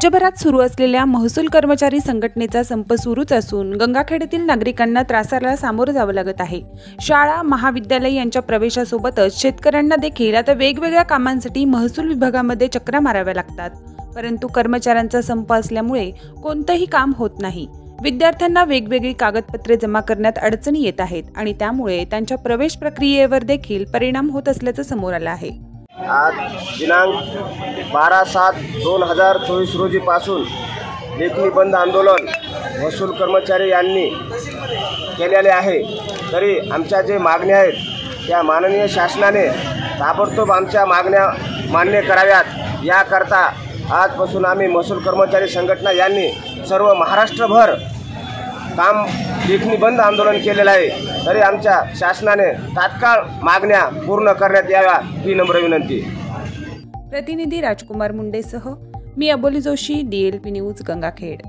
राज्यभरात सुरू असलेल्या महसूल कर्मचारी संघटनेचा संप सुरूच असून गंगाखेड येथील नागरिकांना त्रासाला सामोरं जावं लागत आहे। शाळा महाविद्यालय यांच्या प्रवेशासोबतच शेतकऱ्यांना देखील आता वेगवेगळ्या कामांसाठी महसूल विभागामध्ये चक्रा माराव्या लागतात। परंतु कर्मचाऱ्यांचा संप असल्यामुळे कोणतेही काम होत नाही। विद्यार्थ्यांना वेगवेगळी कागदपत्रे जमा करण्यात अडचणी येत आहेत आणि त्यामुळे त्यांच्या प्रवेश प्रक्रियेवर देखील परिणाम होत असल्याचं समोर आलं आहे। आज दिनांक 12/7/2024 रोजीपासून लेखनी बंद आंदोलन महसूल कर्मचारी यांनी केलेले आहे। तरी आमच्या जे मागण्या आहेत त्या माननीय शासनाने ताबडतोब आमच्या मागण्या मान्य कराव्यात याकरता आजपासून आम्ही महसूल कर्मचारी संघटना यांनी सर्व महाराष्ट्रभर काम लेखनी बंद आंदोलन केलेलं आहे। तरी आमच्या शासनाने तात्काळ मागण्या पूर्ण करण्यात याव्या ही नम्र विनंती। प्रतिनिधी राजकुमार मुंडेसह मी अबोली जोशी, DLP न्यूज गंगाखेड।